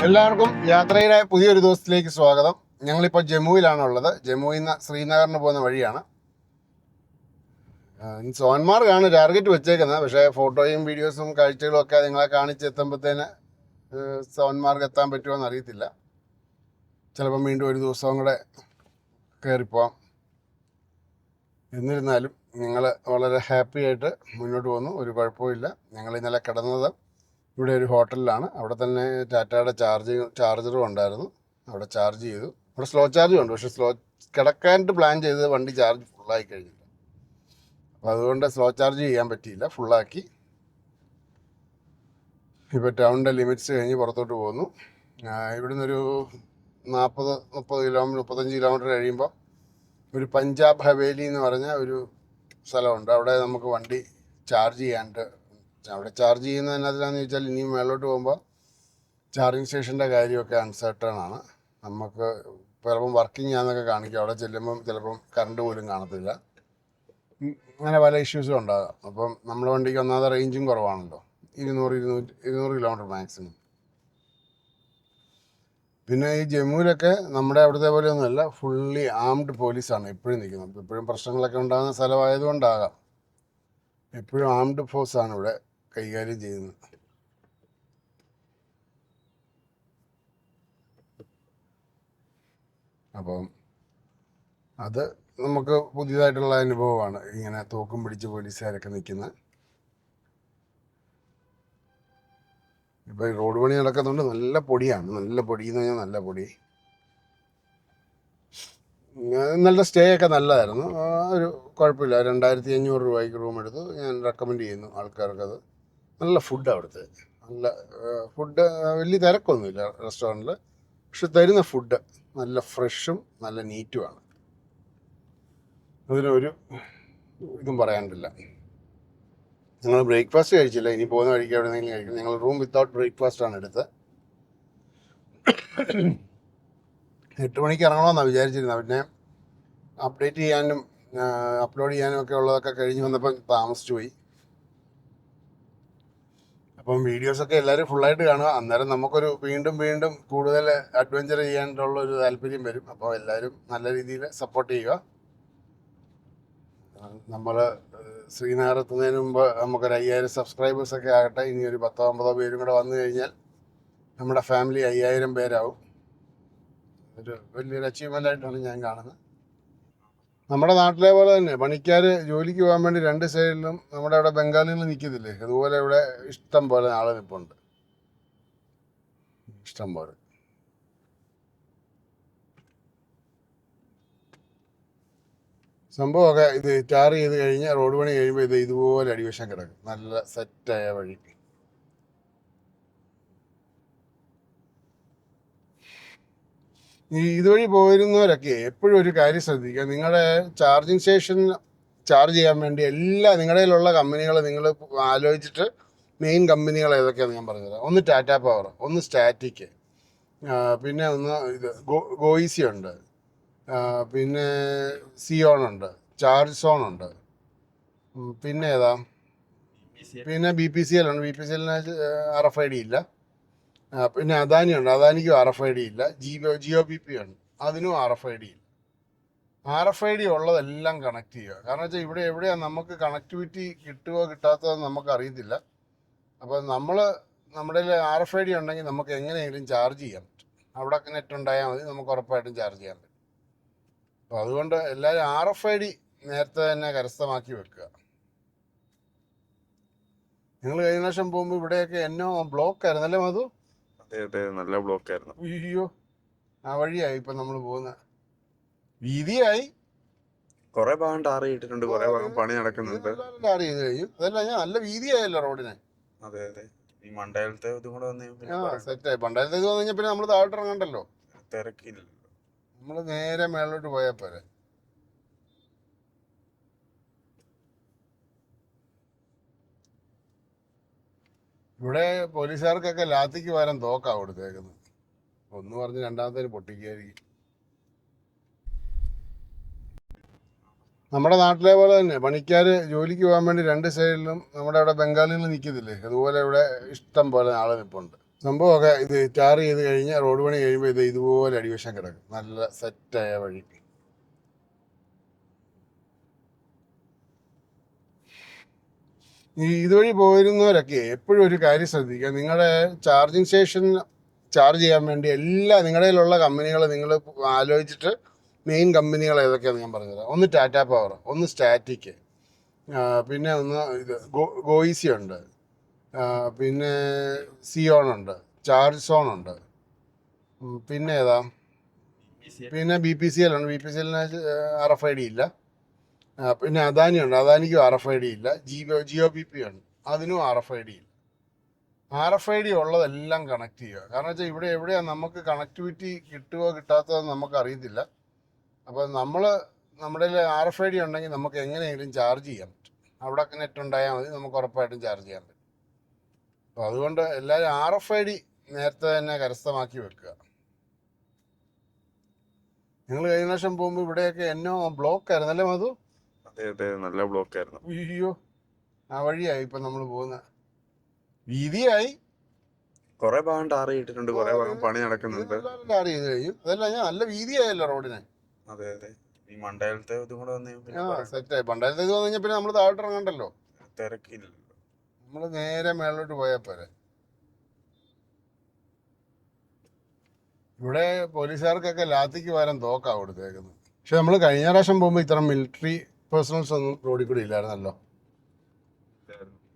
എല്ലാവർക്കും യാത്രയുടെ പുതിയൊരു ദിവസത്തിലേക്ക് സ്വാഗതം. ഞങ്ങളിപ്പോൾ ജമ്മുവിലാണുള്ളത്. ജമ്മുവിൽ നിന്ന് ശ്രീനഗറിന് പോകുന്ന വഴിയാണ്. സോൻമാർഗാണ് ടാർഗറ്റ് വെച്ചേക്കുന്നത്. പക്ഷേ ഫോട്ടോയും വീഡിയോസും കാഴ്ചകളും ഒക്കെ നിങ്ങളെ കാണിച്ചെത്തുമ്പോഴത്തേന് സോൻമാർഗ് എത്താൻ പറ്റുമോ എന്ന് അറിയത്തില്ല. ചിലപ്പം വീണ്ടും ഒരു ദിവസവും കൂടെ കയറിപ്പോവാം. എന്നിരുന്നാലും ഞങ്ങൾ വളരെ ഹാപ്പി ആയിട്ട് മുന്നോട്ട് പോകുന്നു. ഒരു കുഴപ്പമില്ല. ഞങ്ങൾ ഇന്നലെ കിടന്നത് ഇവിടെ ഒരു ഹോട്ടലിലാണ്. അവിടെ തന്നെ ടാറ്റയുടെ ചാർജറും ഉണ്ടായിരുന്നു. അവിടെ ചാർജ് ചെയ്തു. അവിടെ സ്ലോ ചാർജും ഉണ്ട്. പക്ഷേ കിടക്കാനായിട്ട് പ്ലാൻ ചെയ്തത് വണ്ടി ചാർജ് ഫുള്ളായി കഴിഞ്ഞില്ല. അപ്പോൾ അതുകൊണ്ട് സ്ലോ ചാർജ് ചെയ്യാൻ പറ്റിയില്ല. ഫുള്ളാക്കി ഇപ്പോൾ ടൗണിൻ്റെ ലിമിറ്റ്സ് കഴിഞ്ഞ് പുറത്തോട്ട് പോകുന്നു. ഇവിടുന്ന് ഒരു 35 കിലോമീറ്റർ കഴിയുമ്പോൾ ഒരു പഞ്ചാബ് ഹവേലി എന്ന് പറഞ്ഞ ഒരു സ്ഥലമുണ്ട്. അവിടെ നമുക്ക് വണ്ടി ചാർജ് ചെയ്യാണ്ട്. അവിടെ ചാർജ് ചെയ്യുന്നത് എന്നതിനാന്ന് ചോദിച്ചാൽ ഇനിയും മേലോട്ട് പോകുമ്പോൾ ചാർജിങ് സ്റ്റേഷൻ്റെ കാര്യമൊക്കെ അൺസർട്ടൺ ആണ്. നമുക്ക് ചിലപ്പം വർക്കിംഗ് ആണെന്നൊക്കെ കാണിക്കും. അവിടെ ചെല്ലുമ്പം ചിലപ്പം കറണ്ട് പോലും കാണത്തില്ല. അങ്ങനെ പല ഇഷ്യൂസും ഉണ്ടാകാം. അപ്പം നമ്മുടെ വണ്ടിക്ക് ഒന്നാമത്തെ റേഞ്ചും കുറവാണല്ലോ, 200 കിലോമീറ്റർ മാക്സിമം. പിന്നെ ഈ ജമ്മുവിലൊക്കെ നമ്മുടെ അവിടുത്തെ പോലെയൊന്നുമല്ല, ഫുള്ളി ആംഡ് പോലീസാണ് എപ്പോഴും നിൽക്കുന്നത്. ഇപ്പോഴും പ്രശ്നങ്ങളൊക്കെ ഉണ്ടാകുന്ന സ്ഥലമായതുകൊണ്ടാകാം എപ്പോഴും ആംഡ് ഫോഴ്സാണ് ഇവിടെ കൈകാര്യം ചെയ്യുന്നത്. അപ്പം അത് നമുക്ക് പുതിയതായിട്ടുള്ള അനുഭവമാണ്, ഇങ്ങനെ തോക്കും പിടിച്ച് പോലീസുകാരൊക്കെ നിൽക്കുന്നത്. ഇപ്പോൾ ഈ റോഡ് പണി നടക്കുന്നുണ്ട്. നല്ല പൊടിയാണ്. നല്ല പൊടി എന്ന് പറഞ്ഞാൽ നല്ല പൊടി. നല്ല സ്റ്റേ ഒക്കെ നല്ലതായിരുന്നു. ഒരു കുഴപ്പമില്ല. 2500 രൂപയ്ക്ക് റൂം എടുത്തു. ഞാൻ റെക്കമെൻഡ് ചെയ്യുന്നു ആൾക്കാർക്കത്. നല്ല ഫുഡ് അവിടുത്തെ. നല്ല ഫുഡ്. വലിയ തിരക്കൊന്നുമില്ല റെസ്റ്റോറൻറ്റിൽ. പക്ഷെ തരുന്ന ഫുഡ് നല്ല ഫ്രഷും നല്ല നീറ്റുമാണ്. അതിനൊരു ഇതും പറയാനില്ല. ഞങ്ങൾ ബ്രേക്ക്ഫാസ്റ്റ് കഴിച്ചില്ല. ഇനി പോകുന്ന വഴിക്ക് എവിടെയെങ്കിലും കഴിക്കും. ഞങ്ങൾ റൂം വിത്തൗട്ട് ബ്രേക്ക്ഫാസ്റ്റാണ് എടുത്തത്. 8 മണിക്ക് ഇറങ്ങണമെന്നാണ് വിചാരിച്ചിരുന്നത്. പിന്നെ അപ്ഡേറ്റ് ചെയ്യാനും അപ്ലോഡ് ചെയ്യാനും ഒക്കെ ഉള്ളതൊക്കെ കഴിഞ്ഞ് വന്നപ്പം താമസിച്ചു പോയി. അപ്പം വീഡിയോസൊക്കെ എല്ലാവരും ഫുള്ളായിട്ട് കാണുക. അന്നേരം നമുക്കൊരു വീണ്ടും കൂടുതൽ അഡ്വഞ്ചർ ചെയ്യാനുള്ളൊരു താല്പര്യം വരും. അപ്പോൾ എല്ലാവരും നല്ല രീതിയിൽ സപ്പോർട്ട് ചെയ്യുക. നമ്മൾ ശ്രീനഗർ എത്തുന്നതിന് മുമ്പ് നമുക്കൊരു 5000 സബ്സ്ക്രൈബേഴ്സൊക്കെ ആകട്ടെ. ഇനി ഒരു 10-50 പേരും കൂടെ വന്നു കഴിഞ്ഞാൽ നമ്മുടെ ഫാമിലി 5000 പേരാവും. ഒരു വലിയൊരു അച്ചീവ്മെൻ്റായിട്ടാണ് ഞാൻ കാണുന്നത്. നമ്മുടെ നാട്ടിലെ പോലെ തന്നെ പണിക്കാർ ജോലിക്ക് പോകാൻ വേണ്ടി 2 സൈഡിലും നമ്മുടെ അവിടെ ബംഗാളികൾ നിൽക്കുന്നില്ലേ, അതുപോലെ ഇവിടെ ഇഷ്ടം പോലെ ആൾ നിൽപ്പുണ്ട്. ഇഷ്ടം പോലെ. സംഭവമൊക്കെ ഇത് ടാർ ചെയ്ത് കഴിഞ്ഞ് റോഡ് പണി കഴിയുമ്പോൾ ഇതുപോലെ അടിവശം കിടക്കും. നല്ല സെറ്റായ വഴി. ഈ ഇതുവഴി പോയിരുന്നവരൊക്കെ എപ്പോഴും ഒരു കാര്യം ശ്രദ്ധിക്കുക. നിങ്ങളുടെ ചാർജിങ് സ്റ്റേഷൻ ചാർജ് ചെയ്യാൻ വേണ്ടി എല്ലാ നിങ്ങളുടെ കയ്യിലുള്ള കമ്പനികൾ നിങ്ങൾ ആലോചിച്ചിട്ട് മെയിൻ കമ്പനികൾ ഏതൊക്കെയാണെന്ന് ഞാൻ പറഞ്ഞുതരാം. ഒന്ന് ടാറ്റ പവർ, ഒന്ന് സ്റ്റാറ്റിക്, പിന്നെ ഒന്ന് ഗോയിസി ഉണ്ട്, പിന്നെ സിയോൺ ഉണ്ട്, ചാർജ് സോൺ ഉണ്ട്, പിന്നെ ഏതാ, പിന്നെ BPCL ഉണ്ട്. BPCLന് RFID ഇല്ല. പിന്നെ അദാനി ഉണ്ട്. അദാനിക്കും RFID ഇല്ല. ജിയോ BP ഉണ്ട്, അതിനും RFID ഇല്ല. RFID ഉള്ളതെല്ലാം കണക്ട് ചെയ്യുക. കാരണം വെച്ചാൽ ഇവിടെ എവിടെയാണ് നമുക്ക് കണക്ടിവിറ്റി കിട്ടുമോ കിട്ടാത്തതെന്ന് നമുക്ക് അറിയത്തില്ല. അപ്പോൾ നമ്മുടെ RFID ഉണ്ടെങ്കിൽ നമുക്ക് എങ്ങനെയെങ്കിലും ചാർജ് ചെയ്യാൻ പറ്റും. അവിടെ നെറ്റ് ഉണ്ടായാൽ മതി, നമുക്ക് ഉറപ്പായിട്ടും ചാർജ് ചെയ്യാൻ പറ്റും. അപ്പോൾ അതുകൊണ്ട് എല്ലാവരും RFID നേരത്തെ തന്നെ കരസ്ഥമാക്കി വെക്കുക. നിങ്ങൾ കഴിഞ്ഞ പ്രാവശ്യം പോകുമ്പോൾ ഇവിടെയൊക്കെ ബ്ലോക്ക് ആയിരുന്നു അല്ലേ മധു? അതെ, നല്ല ബ്ലോക്ക് ആയിരുന്നു. അയ്യോ, ആ വഴിയായി ഇപ്പം നമ്മൾ പോകുന്ന വീതിയായി. കുറെ ഭാഗം ടാർ ചെയ്തിട്ടുണ്ട്, കുറെ ഭാഗം പണി നടക്കുന്നുണ്ട്. ടാർ ചെയ്ത് കഴിഞ്ഞു. അതല്ല, ഞാൻ നല്ല വീതിയായല്ലോ റോഡിനെ. അതെ, ഈ മണ്ടയിലത്തെ ഇതും കൂടെ വന്നു സെറ്റായി. പണ്ടായിരത്തെ ഇത് വന്നു കഴിഞ്ഞാൽ പിന്നെ നമ്മൾ താഴോട്ട് ഇറങ്ങണ്ടല്ലോ, തിരക്കില്ല. നമ്മൾ നേരെ മേളിലോട്ട് പോയാൽ പോരെ. ഇവിടെ പോലീസുകാർക്കൊക്കെ ലാത്തിക്ക് പകരം തോക്കാ കൊടുത്തേക്കുന്നത്. ഒന്ന് പറഞ്ഞ് രണ്ടാമത്തേന് പൊട്ടിക്കായിരിക്കും. നമ്മുടെ നാട്ടിലെ പോലെ തന്നെ പണിക്കാർ ജോലിക്ക് പോകാൻ വേണ്ടി 2 സൈഡിലും നമ്മുടെ അവിടെ ബംഗാളികൾ നിൽക്കുന്നില്ലേ, അതുപോലെ ഇവിടെ ഇഷ്ടം പോലെ ആൾ നിൽപ്പുണ്ട്. സംഭവമൊക്കെ ഇത് ടാർ ചെയ്ത് കഴിഞ്ഞാൽ റോഡ് പണി കഴിയുമ്പോൾ ഇത് ഇതുപോലെ അടിവശം കിടക്കും, നല്ല സെറ്റായ വഴി. ഈ ഇതുവഴി പോയിരുന്നവരൊക്കെ എപ്പോഴും ഒരു കാര്യം ശ്രദ്ധിക്കുക, നിങ്ങളുടെ ചാർജിങ് സ്റ്റേഷൻ ചാർജ് ചെയ്യാൻ വേണ്ടി എല്ലാ നിങ്ങളുടെ കയ്യിലുള്ള കമ്പനികൾ നിങ്ങൾ ആലോചിച്ചിട്ട് മെയിൻ കമ്പനികൾ ഏതൊക്കെയാണെന്ന് ഞാൻ പറഞ്ഞുതരാം. ഒന്ന് ടാറ്റ പവർ, ഒന്ന് സ്റ്റാറ്റിക്, പിന്നെ ഒന്ന് ഇത് ഗോയിസി ഉണ്ട്, പിന്നെ സിയോൺ ഉണ്ട്, ചാർജ് സോൺ ഉണ്ട്, പിന്നെ ഏതാ, പിന്നെ BPCL ഉണ്ട്. BPCLന് RFID ഇല്ല. പിന്നെ അദാനി ഉണ്ട്, അദാനിക്കും RFID ഇല്ല. ജിയോ BP ഉണ്ട്, അതിനും RFID ഇല്ല. RFID ഉള്ളതെല്ലാം കണക്ട് ചെയ്യുക. കാരണം വെച്ചാൽ ഇവിടെ എവിടെയാണ് നമുക്ക് കണക്ടിവിറ്റി കിട്ടുമോ കിട്ടാത്തതെന്ന് നമുക്ക് അറിയത്തില്ല. അപ്പോൾ നമ്മുടെ RFID ഉണ്ടെങ്കിൽ നമുക്ക് എങ്ങനെയെങ്കിലും ചാർജ് ചെയ്യാൻ പറ്റും. അവിടെ നെറ്റ് ഉണ്ടായാൽ മതി, നമുക്ക് ഉറപ്പായിട്ടും ചാർജ് ചെയ്യാൻ പറ്റും. അപ്പോൾ അതുകൊണ്ട് എല്ലാവരും RFID നേരത്തെ തന്നെ കരസ്ഥമാക്കി വെക്കുക. നിങ്ങൾ കഴിഞ്ഞ പ്രാവശ്യം പോകുമ്പോൾ ഇവിടെയൊക്കെ എന്നോ ബ്ലോക്ക് ആയിരുന്നല്ലേ മധു? അതെ അതെ, നല്ല ബ്ലോക്ക് ആയിരുന്നു. അയ്യോ, ആ വഴിയായി ഇപ്പം നമ്മൾ പോകുന്നത്, വീതിയായി. കുറെ ഭാഗം ടാർ ചെയ്തിട്ടുണ്ട്, കുറെ ഭാഗം പണി നടക്കുന്നുണ്ട്. ടാർ ചെയ്ത് കഴിഞ്ഞു, അതല്ല ഞാൻ നല്ല വീതിയായല്ലോ റോഡിന്. അതെ അതെ, ഈ മണ്ടയിലത്തെ ഇതും കൂടെ വന്നു സെറ്റായി. പണ്ടായിരത്തെ ഇത് വന്നു കഴിഞ്ഞാൽ പിന്നെ നമ്മൾ താഴോട്ട് ഇറങ്ങണ്ടല്ലോ, തിരക്കില്ലല്ലോ, നമ്മൾ നേരെ മേളിലോട്ട് പോയാൽ പോരെ. ഇവിടെ പോലീസുകാർക്കൊക്കെ ലാത്തിക്ക് പകരം തോക്കാ കൊടുത്തേക്കുന്നത്. പക്ഷെ നമ്മൾ കഴിഞ്ഞ പ്രാവശ്യം പോകുമ്പോൾ ഇത്ര മിലിറ്ററി പേഴ്സണൽസ് ഒന്നും റോഡിൽ കൂടി ഇല്ലായിരുന്നല്ലോ.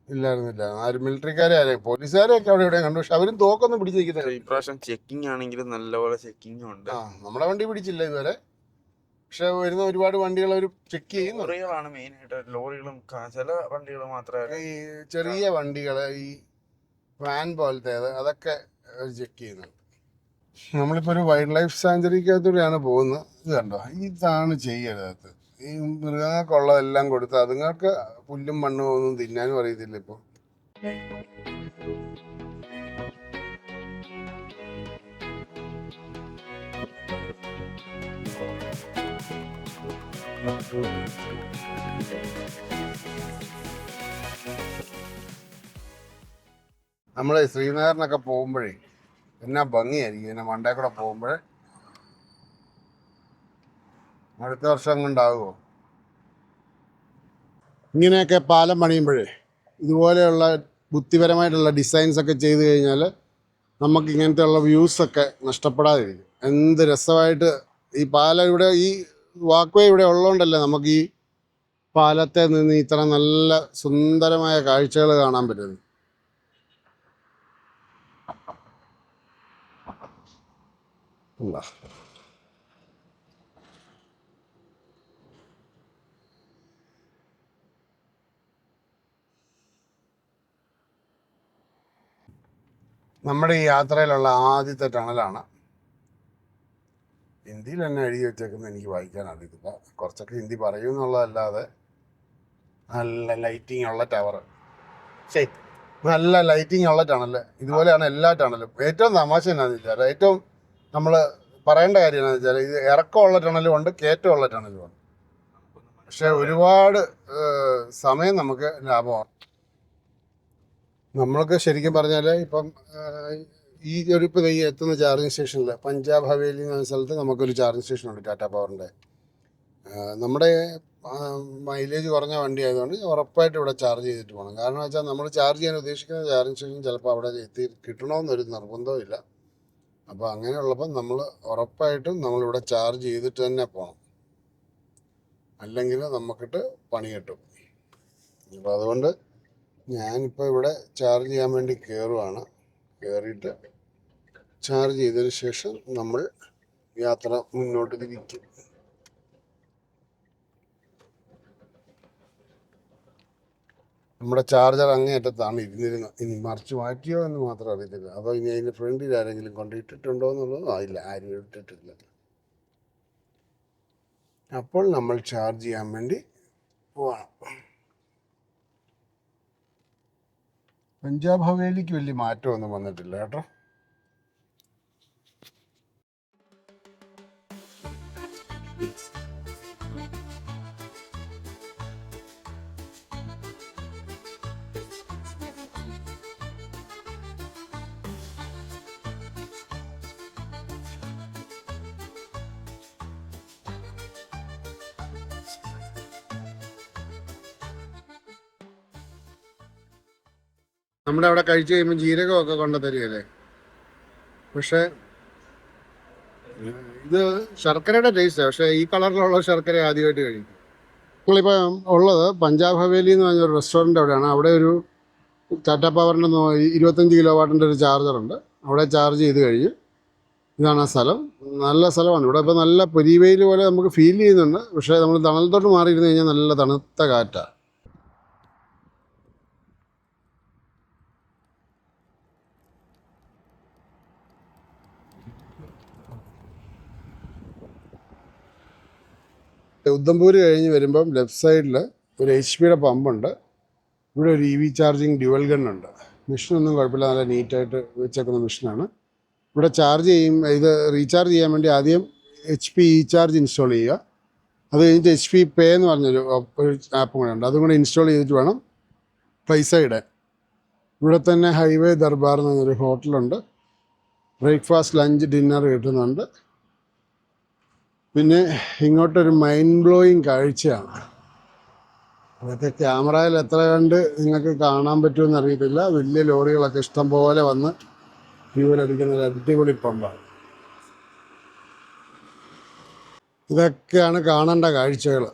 ഇല്ലായിരുന്നില്ല, ആരും മിലിറ്ററിക്കാരെ ആരെയും പോലീസുകാരെയൊക്കെ അവിടെ ഇവിടെ കണ്ടു. പക്ഷെ അവരും തോക്കൊന്നും പിടിച്ച് നിൽക്കുന്നില്ല. ഇപ്രാവശ്യം ചെക്കിംഗ് ആണെങ്കിലും നല്ലപോലെ ചെക്കിംഗ് ഉണ്ട്. നമ്മുടെ വണ്ടി പിടിച്ചില്ല ഇതുവരെ, പക്ഷെ വരുന്ന ഒരുപാട് വണ്ടികൾ അവർ ചെക്ക് ചെയ്യുന്നു. ലോറികളാണ് മെയിൻ ആയിട്ട്, ലോറികളും ചില വണ്ടികൾ മാത്രമേ, ഈ ചെറിയ വണ്ടികൾ, ഈ വാൻ പോലത്തെ അതൊക്കെ ചെക്ക് ചെയ്യുന്നുണ്ട്. നമ്മളിപ്പോൾ ഒരു വൈൽഡ് ലൈഫ് സാഞ്ചുറിക്കകത്തൂടെയാണ് പോകുന്നത്. ഇത് കണ്ടോ, ഇതാണ് ചെയ്യരുത്. ഈ മൃഗങ്ങൾക്കുള്ളതെല്ലാം കൊടുത്ത് അതുങ്ങൾക്ക് പുല്ലും മണ്ണും ഒന്നും തിന്നാനും അറിയത്തില്ല ഇപ്പോൾ. നമ്മൾ ശ്രീനഗറിനൊക്കെ പോകുമ്പോഴേ എന്നാ ഭംഗിയായിരിക്കും ഇതിനെ മണ്ടേ കൂടെ പോകുമ്പോഴേ. അടുത്ത വർഷം കൊണ്ടാകുമോ ഇങ്ങനെയൊക്കെ പാലം പണിയുമ്പോഴേ? ഇതുപോലെയുള്ള ബുദ്ധിപരമായിട്ടുള്ള ഡിസൈൻസ് ഒക്കെ ചെയ്ത് കഴിഞ്ഞാൽ നമുക്ക് ഇങ്ങനത്തെ ഉള്ള വ്യൂസൊക്കെ നഷ്ടപ്പെടാതിരിക്കും. എന്ത് രസമായിട്ട് ഈ പാലം ഇവിടെ, ഈ വാക്വേ ഇവിടെ ഉള്ളതുകൊണ്ടല്ലേ നമുക്ക് ഈ പാലത്തെ നിന്ന് ഇത്ര നല്ല സുന്ദരമായ കാഴ്ചകൾ കാണാൻ പറ്റുന്നു. നമ്മുടെ ഈ യാത്രയിലുള്ള ആദ്യത്തെ ടണലാണ്. ഹിന്ദിയിൽ തന്നെ എഴുതി വെച്ചേക്കുന്നത് എനിക്ക് വായിക്കാൻ അറിയത്തില്ല. കുറച്ചൊക്കെ ഹിന്ദി പറയുമെന്നുള്ളതല്ലാതെ നല്ല ലൈറ്റിംഗ് ഉള്ള ടവർ, ശരി, നല്ല ലൈറ്റിംഗ് ഉള്ള ടണൽ. ഇതുപോലെയാണ് എല്ലാ ടണലും. ഏറ്റവും തമാശ എന്നാന്ന് വെച്ചാൽ, ഏറ്റവും നമ്മൾ പറയേണ്ട കാര്യം എന്താണെന്ന് വെച്ചാൽ, ഇത് ഇറക്കമുള്ള ടണലും ഉണ്ട്, കയറ്റമുള്ള ടണലും ഉണ്ട്. പക്ഷെ ഒരുപാട് സമയം നമുക്ക് ലാഭമാണ്. നമ്മൾക്ക് ശരിക്കും പറഞ്ഞാൽ ഇപ്പം ഈ ഇപ്പോൾ ഈ എത്തുന്ന ചാർജിങ് സ്റ്റേഷനിൽ പഞ്ചാബ് ഹവേലി എന്ന സ്ഥലത്ത് നമുക്കൊരു ചാർജിങ് സ്റ്റേഷനുണ്ട്, ടാറ്റ പവറിൻ്റെ. നമ്മുടെ മൈലേജ് കുറഞ്ഞ വണ്ടി ആയതുകൊണ്ട് ഉറപ്പായിട്ട് ഇവിടെ ചാർജ് ചെയ്തിട്ട് പോകണം. കാരണം വെച്ചാൽ നമ്മൾ ചാർജ് ചെയ്യാൻ ഉദ്ദേശിക്കുന്ന ചാർജിങ് സ്റ്റേഷൻ ചിലപ്പോൾ അവിടെ കിട്ടണമെന്നൊരു നിർബന്ധമില്ല. അപ്പോൾ അങ്ങനെയുള്ളപ്പം നമ്മൾ ഉറപ്പായിട്ടും നമ്മളിവിടെ ചാർജ് ചെയ്തിട്ട് തന്നെ പോകണം, അല്ലെങ്കിൽ നമുക്കിട്ട് പണി കിട്ടും. അപ്പോൾ അതുകൊണ്ട് ഞാനിപ്പോൾ ഇവിടെ ചാർജ് ചെയ്യാൻ വേണ്ടി കയറുവാണ്. കയറിയിട്ട് ചാർജ് ചെയ്തതിന് ശേഷം നമ്മൾ യാത്ര മുന്നോട്ട് തിരിക്കും. നമ്മുടെ ചാർജർ അങ്ങേയറ്റത്താണ് ഇരുന്നിരുന്നത്. ഇനി മറിച്ച് മാറ്റിയോ എന്ന് മാത്രം അറിയത്തില്ല. അതോ ഇനി അതിൻ്റെ ഫ്രണ്ടിൽ ആരെങ്കിലും കൊണ്ടിട്ടിട്ടുണ്ടോ എന്നുള്ളത് ഇല്ല, ആരും ഇട്ടിട്ടില്ല. അപ്പോൾ നമ്മൾ ചാർജ് ചെയ്യാൻ വേണ്ടി പോവാം. പഞ്ചാബ് ഹവേലിക്ക് വലിയ മാറ്റമൊന്നും വന്നിട്ടില്ല കേട്ടോ. നമ്മുടെ അവിടെ കഴിച്ചു കഴിയുമ്പോൾ ജീരകമൊക്കെ കൊണ്ടു തരികയല്ലേ. പക്ഷേ ഇത് ശർക്കരയുടെ ടേസ്റ്റാണ്. പക്ഷേ ഈ കളറിലുള്ള ശർക്കര ആദ്യമായിട്ട് കഴിക്കും. ഞങ്ങളിപ്പോൾ ഉള്ളത് പഞ്ചാബ് ഹവേലി എന്ന് പറഞ്ഞൊരു റെസ്റ്റോറൻറ്റ് അവിടെയാണ്. അവിടെ ഒരു ടാറ്റ പവറിൻ്റെ 25 കിലോ വാട്ടിൻ്റെ ഒരു ചാർജറുണ്ട്. അവിടെ ചാർജ് ചെയ്ത് കഴിഞ്ഞ് ഇതാണ് ആ സ്ഥലം. നല്ല സ്ഥലമാണ്. ഇവിടെ ഇപ്പോൾ നല്ല പൊരിവെയിൽ പോലെ നമുക്ക് ഫീൽ ചെയ്യുന്നുണ്ട്. പക്ഷേ നമ്മൾ തണലത്തോട്ട് മാറിയിരുന്നു കഴിഞ്ഞാൽ നല്ല തണുത്ത കാറ്റാണ്. ഉദ്ധംപൂർ കഴിഞ്ഞ് വരുമ്പം ലെഫ്റ്റ് സൈഡിൽ ഒരു HP പമ്പുണ്ട്. ഇവിടെ ഒരു EV ചാർജിങ് ഡ്യുവൽ ഗണ്ണുണ്ട്. മെഷീനൊന്നും കുഴപ്പമില്ല, നല്ല നീറ്റായിട്ട് വെച്ചേക്കുന്ന മെഷീനാണ്. ഇവിടെ ചാർജ് ചെയ്യും. ഇത് റീചാർജ് ചെയ്യാൻ വേണ്ടി ആദ്യം HP ചാർജ് ഇൻസ്റ്റാൾ ചെയ്യുക. അത് കഴിഞ്ഞിട്ട് HP പേ എന്ന് പറഞ്ഞൊരു ആപ്പും കൂടെ ഉണ്ട്. അതും കൂടെ ഇൻസ്റ്റാൾ ചെയ്തിട്ട് വേണം പൈസ ഇടാൻ. ഇവിടെ തന്നെ ഹൈവേ ദർബാർ എന്ന് പറഞ്ഞൊരു ഹോട്ടലുണ്ട്. ബ്രേക്ക്ഫാസ്റ്റ്, ലഞ്ച്, ഡിന്നർ കിട്ടുന്നുണ്ട്. പിന്നെ ഇങ്ങോട്ടൊരു മൈൻഡ് ബ്ലോയിങ് കാഴ്ചയാണ്. അതൊക്കെ ക്യാമറയിൽ എത്ര കണ്ട് നിങ്ങൾക്ക് കാണാൻ പറ്റുമെന്ന് അറിയത്തില്ല. വലിയ ലോറികളൊക്കെ ഇഷ്ടം പോലെ വന്ന് ഫ്യൂവലടിക്കുന്ന ഒരു അടിപൊളി പമ്പാണ്. ഇതൊക്കെയാണ് കാണേണ്ട കാഴ്ചകൾ.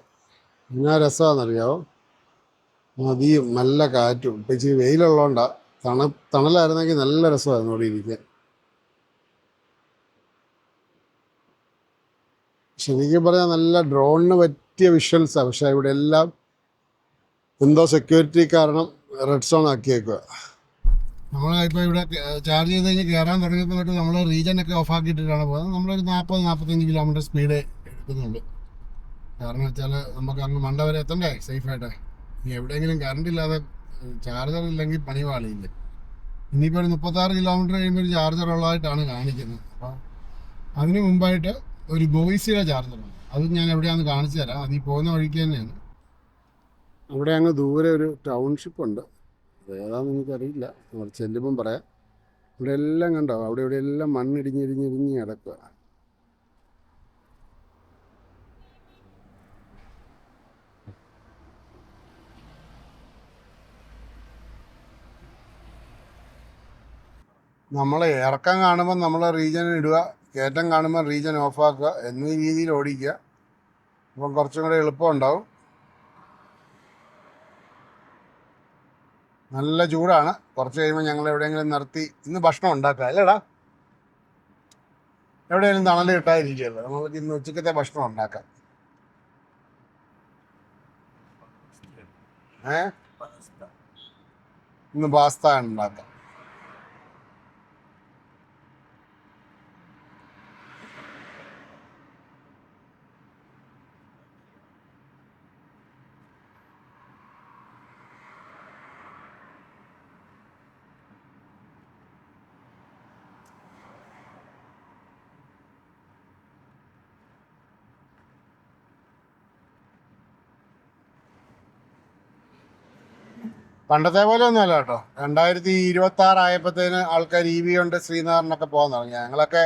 എന്നാ രസമാണെന്നറിയാമോ? നദിയും നല്ല കാറ്റും. ഇപ്പം ഇച്ചിരി വെയിലുള്ളതുകൊണ്ടാണ്. തണലായിരുന്നെങ്കിൽ നല്ല രസമായിരുന്നു ഇവിടെ ഇരിക്കാൻ. ശരിക്കും പറഞ്ഞാൽ നല്ല ഡ്രോണിന് പറ്റിയ വിഷ്വൽസാണ്. പക്ഷേ ഇവിടെ എല്ലാം എന്തോ സെക്യൂരിറ്റി കാരണം റെഡ് സോൺ ആക്കിയേക്കുക. നമ്മളിപ്പോൾ ഇവിടെ ചാർജ് ചെയ്ത് കഴിഞ്ഞ് കയറാൻ തുടങ്ങിയപ്പോൾ തൊട്ട് നമ്മൾ റീജനൊക്കെ ഓഫ് ആക്കിയിട്ടാണ് പോകുന്നത്. നമ്മളൊരു 40-45 കിലോമീറ്റർ സ്പീഡ് എടുക്കുന്നുള്ളൂ. കാരണം വെച്ചാൽ നമുക്ക് അങ്ങ് മണ്ട വരെ എത്തണ്ടേ സേഫായിട്ട്. ഇനി എവിടെയെങ്കിലും കറണ്ട് ഇല്ലാതെ ചാർജർ ഇല്ലെങ്കിൽ പണി പാളിയില്ല. ഇനിയിപ്പോൾ ഒരു 36 കിലോമീറ്റർ കഴിയുമ്പോൾ ഒരു ചാർജർ ഉള്ളതായിട്ടാണ് കാണിക്കുന്നത്. അപ്പോൾ അതിന് മുമ്പായിട്ട് ഒരു ബോയ്സിയുടെ ചാർജറുണ്ട്. അത് ഞാൻ എവിടെയാണെന്ന് കാണിച്ചു തരാം. അത് ഈ പോകുന്ന വഴിക്ക് തന്നെയാണ്. അവിടെ അങ്ങ് ദൂരെ ഒരു ടൗൺഷിപ്പ് ഉണ്ട്. അതേതാണെന്ന് എനിക്കറിയില്ല. നമ്മൾ ചെല്ലുമ്പം പറയാം. ഇവിടെ എല്ലാം കണ്ടോ, അവിടെ ഇവിടെ എല്ലാം മണ്ണിടിഞ്ഞിടിഞ്ഞിടിഞ്ഞ് കിടക്കുക. നമ്മൾ ഇറക്കം കാണുമ്പോൾ നമ്മൾ റീജൻ ഇടുക, കയറ്റം കാണുമ്പോൾ റീജൻ ഓഫാക്കുക എന്നീ രീതിയിൽ ഓടിക്കുക. അപ്പം കുറച്ചും കൂടെ എളുപ്പമുണ്ടാവും. നല്ല ചൂടാണ്. കുറച്ച് കഴിയുമ്പോൾ ഞങ്ങൾ എവിടെയെങ്കിലും നിർത്തി ഇന്ന് ഭക്ഷണം ഉണ്ടാക്കുക അല്ലേടാ. എവിടെയെങ്കിലും തണൽ കിട്ടാതിരിക്കുകയല്ലോ, നമുക്ക് ഇന്ന് ഉച്ചക്കത്തെ ഭക്ഷണം ഉണ്ടാക്കാം. ഇന്ന് പാസ്ത ഉണ്ടാക്കാം. പണ്ടത്തെ പോലെ ഒന്നുമല്ല കേട്ടോ. 2026 ആയപ്പോഴത്തേന് ആൾക്കാർ EV കൊണ്ട് ശ്രീനഗറിനൊക്കെ പോകാൻ തുടങ്ങി. ഞങ്ങളൊക്കെ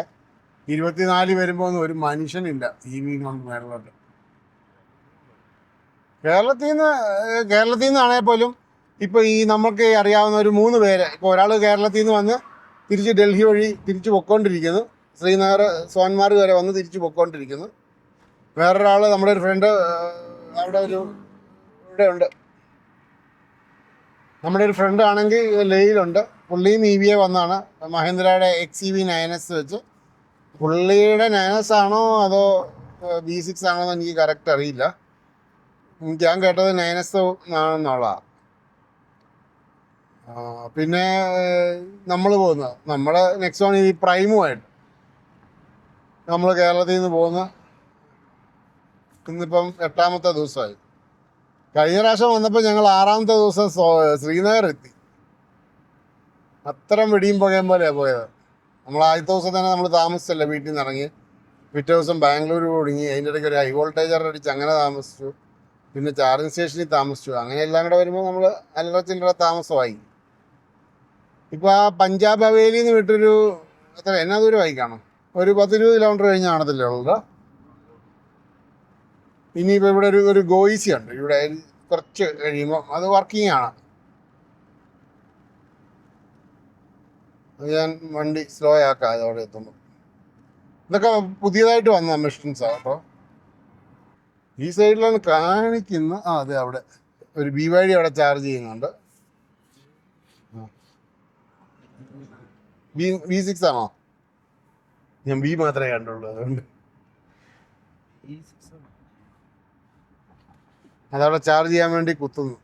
24 വരുമ്പോൾ ഒന്നും ഒരു മനുഷ്യനില്ല EV കൊണ്ട് മേളിലോട്ട്. കേരളത്തിൽ നിന്നാണെങ്കിൽ പോലും ഇപ്പോൾ ഈ നമുക്ക് അറിയാവുന്ന ഒരു 3 പേര്, ഇപ്പോൾ ഒരാൾ കേരളത്തിൽ നിന്ന് വന്ന് തിരിച്ച് ഡൽഹി വഴി തിരിച്ച് പൊയ്ക്കൊണ്ടിരിക്കുന്നു. ശ്രീനഗർ സോൻമാർഗ് വരെ വന്ന് തിരിച്ച് പൊയ്ക്കൊണ്ടിരിക്കുന്നു. വേറൊരാൾ, നമ്മുടെ ഒരു ഫ്രണ്ട് അവിടെ ഇവിടെ ഉണ്ട്. നമ്മുടെ ഒരു ഫ്രണ്ട് ആണെങ്കിൽ ലേയിലുണ്ട്. പുള്ളിയും EV വന്നാണ് മഹീന്ദ്രയുടെ XEV 9S വെച്ച്. പുള്ളിയുടെ 9S ആണോ അതോ V6 ആണോ എന്ന് എനിക്ക് കറക്റ്റ് അറിയില്ല. ഞാൻ കേട്ടത് 9S ആണെന്നുള്ളതാണ്. പിന്നെ നമ്മൾ പോകുന്നത്, നമ്മുടെ നെക്സോൺ ഈ പ്രൈമുമായിട്ട് നമ്മൾ കേരളത്തിൽ നിന്ന് പോകുന്ന ഇന്നിപ്പം 8ാമത്തെ ദിവസമായി. കഴിഞ്ഞ പ്രാവശ്യം വന്നപ്പോൾ ഞങ്ങൾ 6ാമത്തെ ദിവസം ശ്രീനഗർ എത്തി. അത്രയും വെടിയും പുകയും പോലെയാണ് പോയത്. നമ്മൾ ആദ്യത്തെ ദിവസം തന്നെ നമ്മൾ താമസിച്ചല്ലേ, വീട്ടിൽ നിന്ന് ഇറങ്ങി. പിറ്റേ ദിവസം ബാംഗ്ലൂർ ഒടുങ്ങി. അതിൻ്റെ ഇടയ്ക്ക് ഒരു ഹൈ വോൾട്ടേജർ അടിച്ച് അങ്ങനെ താമസിച്ചു. പിന്നെ ചാർജിങ് സ്റ്റേഷനിൽ താമസിച്ചു. അങ്ങനെ എല്ലാം കൂടെ വരുമ്പോൾ നമ്മൾ അല്ലറ ചില്ലറ താമസമായി. ഇപ്പോൾ ആ പഞ്ചാബ് ഹവേലിയിൽ നിന്ന് വിട്ടൊരു എന്നാ ദൂരമായി കാണും, ഒരു 10-20 കിലോമീറ്റർ കഴിഞ്ഞ് കാണത്തില്ലേ ഉള്ളത്. ഇനിയിപ്പോൾ ഇവിടെ ഒരു ഗോയിസി ഉണ്ട്. ഇവിടെ കുറച്ച് കഴിയുമ്പോൾ അത് വർക്കിംഗ് ആണ്. അത് ഞാൻ വണ്ടി സ്ലോ ആക്കാം അതോടെ എത്തുമ്പോൾ. ഇതൊക്കെ പുതിയതായിട്ട് വന്ന മെഷീൻസാണ് കേട്ടോ. ഈ സൈഡിലാണ് കാണിക്കുന്ന അതെ അവിടെ ഒരു BYD അവിടെ ചാർജ് ചെയ്യുന്നുണ്ട്. V6 ആണോ? ഞാൻ B മാത്രമേ കണ്ടുള്ളൂ, അതുകൊണ്ട് അതവിടെ ചാർജ് ചെയ്യാൻ വേണ്ടി കുത്തുന്നു.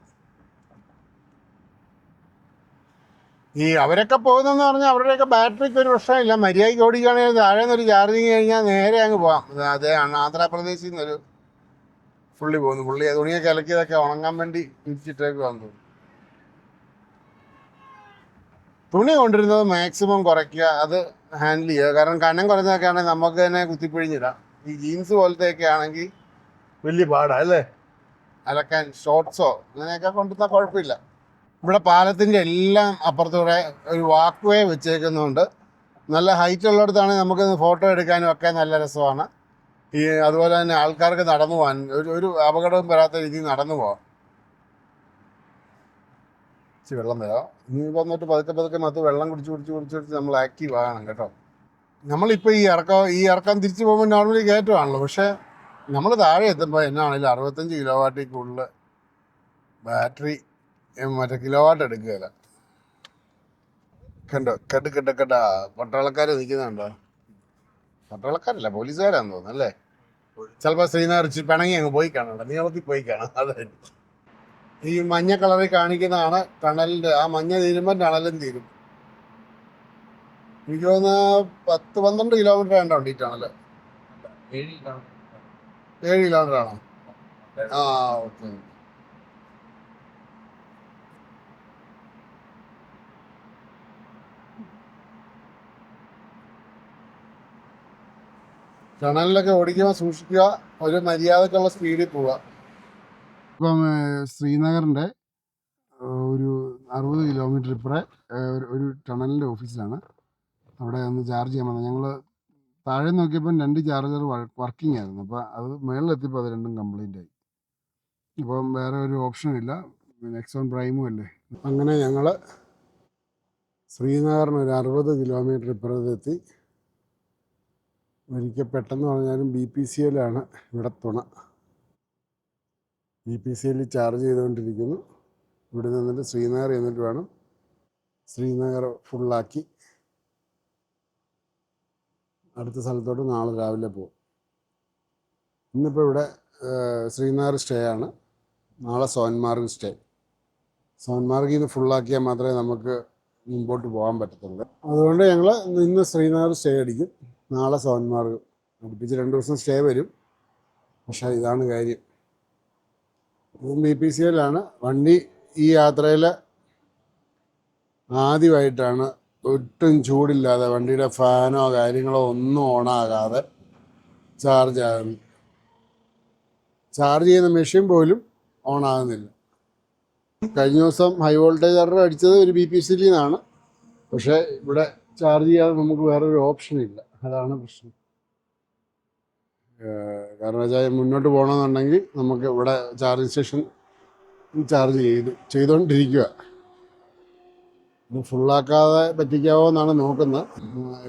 ഈ അവരൊക്കെ പോകുന്നതെന്ന് പറഞ്ഞാൽ അവരുടെയൊക്കെ ബാറ്ററിക്ക് ഒരു പ്രശ്നമില്ല. മര്യാദയ്ക്ക് ഓടിക്കുകയാണെങ്കിൽ താഴെ നിന്നൊരു ചാർജിങ് കഴിഞ്ഞാൽ നേരെ അങ്ങ് പോകാം. അതേ ആന്ധ്രാപ്രദേശിൽ നിന്നൊരു പുള്ളി പോകുന്നു. പുള്ളി തുണിയൊക്കെ ഇലക്കിയതൊക്കെ ഉണങ്ങാൻ വേണ്ടി തിരിച്ചിട്ടേക്ക് വന്നു. തുണി കൊണ്ടിരുന്നത് മാക്സിമം കുറയ്ക്കുക, അത് ഹാൻഡിൽ ചെയ്യുക. കാരണം കനം കുറഞ്ഞതൊക്കെ ആണെങ്കിൽ നമുക്ക് തന്നെ കുത്തിപ്പിഴിഞ്ഞിടാം. ഈ ജീൻസ് പോലത്തെയൊക്കെ ആണെങ്കിൽ വലിയ പാടാണ് അല്ലേ അലക്കാൻ. ഷോർട്ട്സോ അങ്ങനെയൊക്കെ കൊണ്ടുവന്നാൽ കുഴപ്പമില്ല. ഇവിടെ പാലത്തിൻ്റെ എല്ലാം അപ്പുറത്തൂടെ ഒരു വാക്ക് വേ വെച്ചേക്കുന്നതുകൊണ്ട് നല്ല ഹൈറ്റ് ഉള്ളിടത്താണെങ്കിൽ നമുക്ക് ഫോട്ടോ എടുക്കാനും ഒക്കെ നല്ല രസമാണ്. അതുപോലെ തന്നെ ആൾക്കാർക്ക് നടന്നു പോകാൻ ഒരു അപകടവും വരാത്ത രീതിയിൽ നടന്നു പോകാം. വെള്ളം വരാം. ഇനി വന്നിട്ട് പതുക്കെ മൊത്തം വെള്ളം കുടിച്ച് നമ്മൾ ആക്റ്റീവ് ആകണം കേട്ടോ. നമ്മളിപ്പോൾ ഈ ഇറക്കം തിരിച്ചു പോകുമ്പോൾ നോർമലി കയറ്റമാണല്ലോ. പക്ഷേ നമ്മൾ താഴെ എത്തുമ്പോൾ എന്നാണെങ്കിലും 65 കിലോവാട്ടിൽ കൂടുതൽ ബാറ്ററി മറ്റേ കിലോവാട്ട് എടുക്കുകയില്ല. കണ്ടോ കെട്ടാ പട്ടാളക്കാർ നിൽക്കുന്നുണ്ടോ? പട്ടാളക്കാരല്ല, പോലീസുകാരാന്ന് തോന്നുന്നു അല്ലേ. ചിലപ്പോൾ ശ്രീനഗർ പിണങ്ങി അങ്ങ് പോയി കാണണ്ട, നീളത്തിൽ പോയി കാണാം. അതായിരിക്കും ഈ മഞ്ഞ കളറിൽ കാണിക്കുന്നതാണ് ടണലിൻ്റെ. ആ മഞ്ഞ തീരുമ്പോൾ ടണലും തീരും. എനിക്ക് തോന്നുന്ന 10-12 കിലോമീറ്റർ വേണ്ട ഈ ടണൽ. 7 കിലോമീറ്റർ ആണോ? ആ ഓക്കെ. ടണലിലൊക്കെ ഓടിക്കുമ്പോൾ സൂക്ഷിക്കുക, ഒരു മര്യാദക്കുള്ള സ്പീഡിൽ പോവുക. ഇപ്പം ശ്രീനഗറിൻ്റെ ഒരു 60 കിലോമീറ്റർ ഇപ്പുറേ ഒരു ടണലിൻ്റെ ഓഫീസിലാണ്. അവിടെ ഒന്ന് ചാർജ് ചെയ്യാൻ വന്നത്. ഞങ്ങൾ താഴെ നോക്കിയപ്പം 2 ചാർജർ വർക്കിംഗ് ആയിരുന്നു. അപ്പോൾ അത് മുകളിലെത്തിയപ്പോൾ അത് രണ്ടും കംപ്ലൈൻ്റ് ആയി. ഇപ്പം വേറെ ഒരു ഓപ്ഷനും ഇല്ല, നെക്സോൺ പ്രൈമും അല്ലേ. അങ്ങനെ ഞങ്ങൾ ശ്രീനഗറിന് ഒരു 60 കിലോമീറ്റർ ഇപ്പുറത്തെത്തി. ഒരിക്കൽ പെട്ടെന്ന് പറഞ്ഞാലും BPCLാണ് ഇവിടെ തുണ. BPCL ചാർജ് ചെയ്തുകൊണ്ടിരിക്കുന്നു. ഇവിടെ നിന്നിട്ട് ശ്രീനഗർ ചെന്നിട്ട് വേണം ശ്രീനഗർ ഫുള്ളാക്കി അടുത്ത സ്ഥലത്തോട്ട് നാളെ രാവിലെ പോകും. ഇന്നിപ്പോൾ ഇവിടെ ശ്രീനഗർ സ്റ്റേ ആണ്. നാളെ സോൻമാർഗ് സ്റ്റേ. സോൻമാർഗിൽ നിന്ന് ഫുള്ളാക്കിയാൽ മാത്രമേ നമുക്ക് മുമ്പോട്ട് പോകാൻ പറ്റത്തുള്ളൂ. അതുകൊണ്ട് ഞങ്ങൾ ഇന്ന് ശ്രീനഗർ സ്റ്റേ അടിക്കും, നാളെ സോൻമാർഗ്. അടുപ്പിച്ച് 2 ദിവസം സ്റ്റേ വരും. പക്ഷേ ഇതാണ് കാര്യം, ഇതും BPCLാണ് വണ്ടി. ഈ യാത്രയിൽ ആദ്യമായിട്ടാണ് ഒട്ടും ചൂടില്ലാതെ വണ്ടിയുടെ ഫാനോ കാര്യങ്ങളോ ഒന്നും ഓണാകാതെ ചാർജ് ആകുന്നു. ചാർജ് ചെയ്യുന്ന മെഷീൻ പോലും ഓണാകുന്നില്ല. കഴിഞ്ഞ ദിവസം ഹൈ വോൾട്ടേജ് എറർ അടിച്ചത് ഒരു BPCL നിന്നാണ്. പക്ഷേ ഇവിടെ ചാർജ് ചെയ്യാതെ നമുക്ക് വേറൊരു ഓപ്ഷനില്ല, അതാണ് പ്രശ്നം. കാരണം വെച്ചാൽ മുന്നോട്ട് പോകണമെന്നുണ്ടെങ്കിൽ നമുക്ക് ഇവിടെ ചാർജിങ് സ്റ്റേഷൻ ചാർജ് ചെയ്തുകൊണ്ടിരിക്കുക. ഇത് ഫുള്ളാക്കാതെ പറ്റിക്കാവോ എന്നാണ് നോക്കുന്നത്.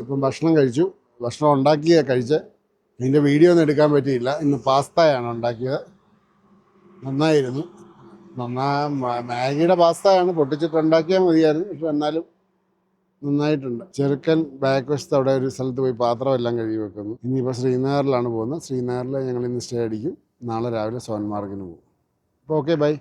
ഇപ്പം ഭക്ഷണം കഴിച്ചു, ഭക്ഷണം കഴിച്ച് ഇതിൻ്റെ വീഡിയോ ഒന്നും എടുക്കാൻ പറ്റിയില്ല. ഇന്ന് പാസ്തയാണ് ഉണ്ടാക്കിയത്, നന്നായിരുന്നു. മാഗിയുടെ പാസ്തയാണ്, പൊട്ടിച്ചിട്ട് ഉണ്ടാക്കിയാൽ മതിയായിരുന്നു. പക്ഷെ എന്നാലും നന്നായിട്ടുണ്ട്. ചെറുക്കൻ ബാക്ക് വശത്ത് അവിടെ ഒരു സ്ഥലത്ത് പോയി പാത്രമെല്ലാം കഴുകി വെക്കുന്നു. ഇനിയിപ്പോൾ ശ്രീനഗറിലാണ് പോകുന്നത്. ശ്രീനഗറിൽ ഞങ്ങൾ ഇന്ന് സ്റ്റേ അടിക്കും, നാളെ രാവിലെ സോൻമാർഗിന് പോകും. അപ്പോൾ ഓക്കെ, ബൈ.